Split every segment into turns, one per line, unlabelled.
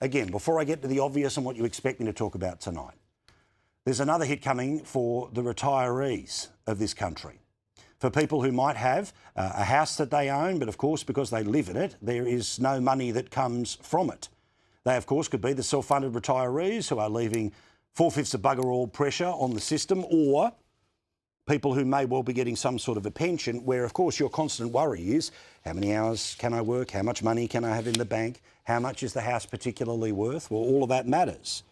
again, before I get to the obvious and what you expect me to talk about tonight, there's another hit coming for the retirees of this country. For people who might have a house that they own, but of course, because they live in it, there is no money that comes from it. They, of course, could be the self-funded retirees who are leaving 4/5 of bugger all pressure on the system, or people who may well be getting some sort of a pension where, of course, your constant worry is how many hours can I work, how much money can I have in the bank, how much is the house particularly worth? Well, all of that matters.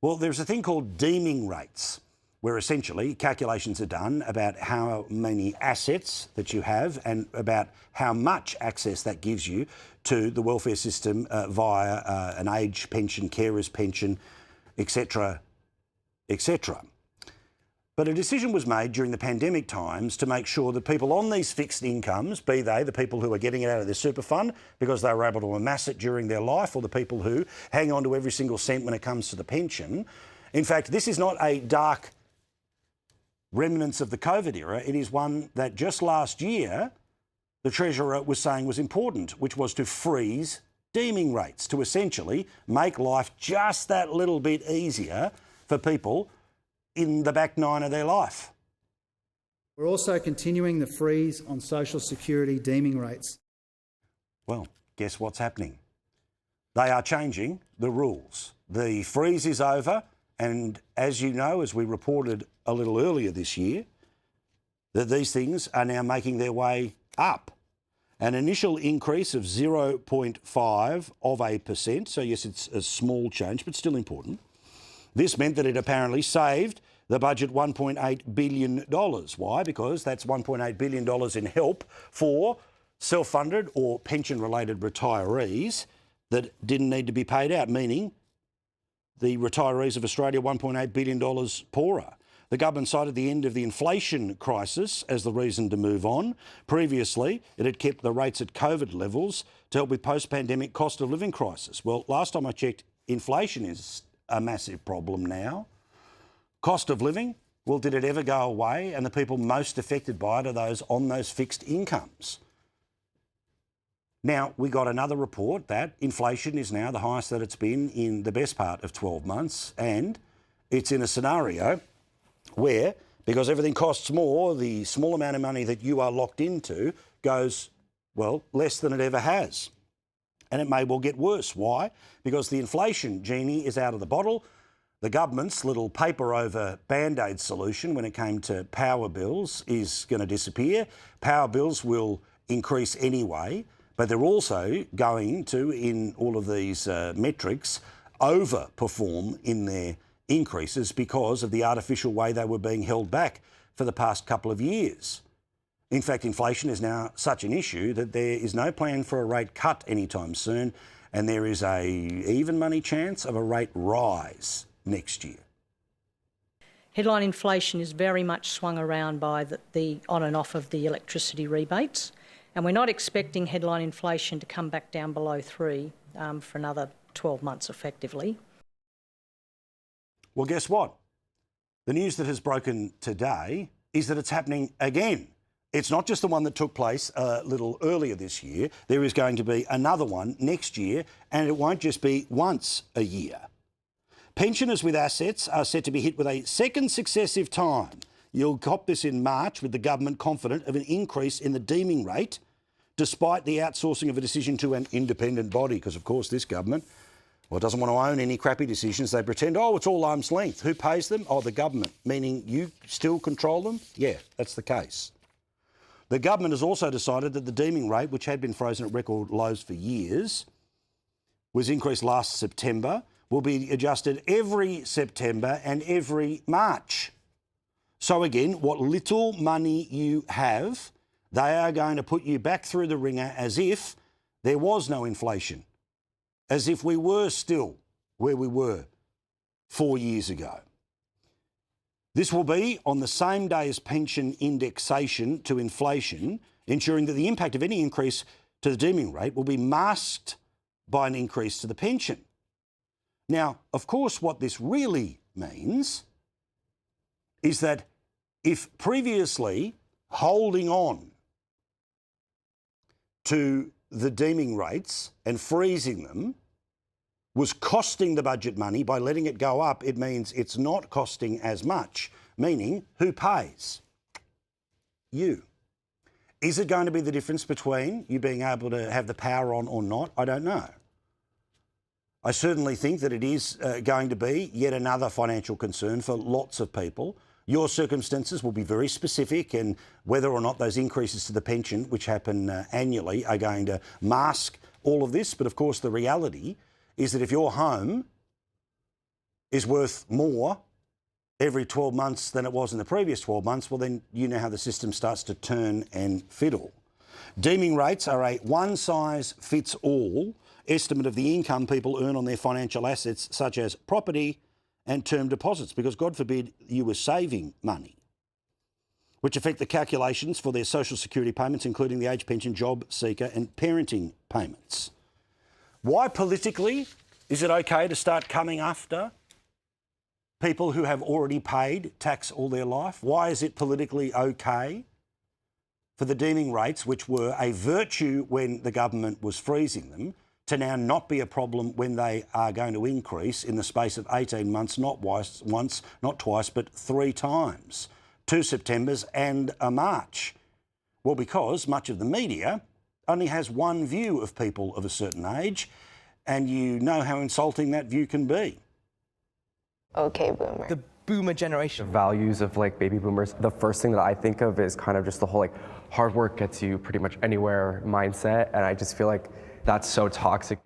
Well, there's a thing called deeming rates, where essentially calculations are done about how many assets that you have and about how much access that gives you to the welfare system via an age pension, carer's pension, etc., etc. But a decision was made during the pandemic times to make sure that people on these fixed incomes, be they the people who are getting it out of their super fund because they were able to amass it during their life, or the people who hang on to every single cent when it comes to the pension. In fact, this is not a dark remnants of the COVID era. It is one that just last year the Treasurer was saying was important, which was to freeze deeming rates, to essentially make life just that little bit easier for people in the back nine of their life.
We're also continuing the freeze on social security deeming rates.
Well, guess what's happening? They are changing the rules. The freeze is over, and as you know, as we reported a little earlier this year, that these things are now making their way up. An initial increase of 0.5%, so yes, it's a small change, but still important. This meant that it apparently saved the budget $1.8 billion. Why? Because that's $1.8 billion in help for self-funded or pension-related retirees that didn't need to be paid out, meaning the retirees of Australia $1.8 billion poorer. The government cited the end of the inflation crisis as the reason to move on. Previously, it had kept the rates at COVID levels to help with post-pandemic cost of living crisis. Well, last time I checked, inflation is a massive problem now. Cost of living, well, did it ever go away? And the people most affected by it are those on those fixed incomes. Now, we got another report that inflation is now the highest that it's been in the best part of 12 months, and it's in a scenario where, because everything costs more, the small amount of money that you are locked into goes, well, less than it ever has. And it may well get worse. Why? Because the inflation genie is out of the bottle. The government's little paper over Band-Aid solution when it came to power bills is going to disappear. Power bills will increase anyway, but they're also going to, in all of these metrics, overperform in their increases because of the artificial way they were being held back for the past couple of years. In fact, inflation is now such an issue that there is no plan for a rate cut anytime soon, and there is a even money chance of a rate rise next year.
Headline inflation is very much swung around by the on and off of the electricity rebates, and we're not expecting headline inflation to come back down below 3 for another 12 months effectively.
Well, guess what? The news that has broken today is that it's happening again. It's not just the one that took place a little earlier this year. There is going to be another one next year, and it won't just be once a year. Pensioners with assets are set to be hit with a second successive time. You'll cop this in March with the government confident of an increase in the deeming rate, despite the outsourcing of a decision to an independent body, because, of course, this government, well, it doesn't want to own any crappy decisions. They pretend, oh, it's all arm's length. Who pays them? Oh, the government, meaning you still control them? Yeah, that's the case. The government has also decided that the deeming rate, which had been frozen at record lows for years, was increased last September, will be adjusted every September and every March. So again, what little money you have, they are going to put you back through the ringer as if there was no inflation, as if we were still where we were 4 years ago. This will be on the same day as pension indexation to inflation, ensuring that the impact of any increase to the deeming rate will be masked by an increase to the pension. Now, of course, what this really means is that if previously holding on to the deeming rates and freezing them was costing the budget money. By letting it go up, it means it's not costing as much, meaning who pays? You. Is it going to be the difference between you being able to have the power on or not? I don't know. I certainly think that it is going to be yet another financial concern for lots of people. Your circumstances will be very specific, and whether or not those increases to the pension, which happen annually, are going to mask all of this. But of course, the reality is that if your home is worth more every 12 months than it was in the previous 12 months, well, then you know how the system starts to turn and fiddle. Deeming rates are a one-size-fits-all estimate of the income people earn on their financial assets, such as property and term deposits, because God forbid you were saving money, which affect the calculations for their social security payments, including the age pension, job seeker and parenting payments. Why politically is it okay to start coming after people who have already paid tax all their life? Why is it politically okay for the deeming rates, which were a virtue when the government was freezing them, to now not be a problem when they are going to increase in the space of 18 months, not once, not twice, but 3 times, 2 Septembers and a March? Well, because much of the media only has one view of people of a certain age, and you know how insulting that view can be.
Okay, boomer.
The boomer generation.
The values of like baby boomers, the first thing that I think of is kind of just the whole like hard work gets you pretty much anywhere mindset, and I just feel like that's so toxic.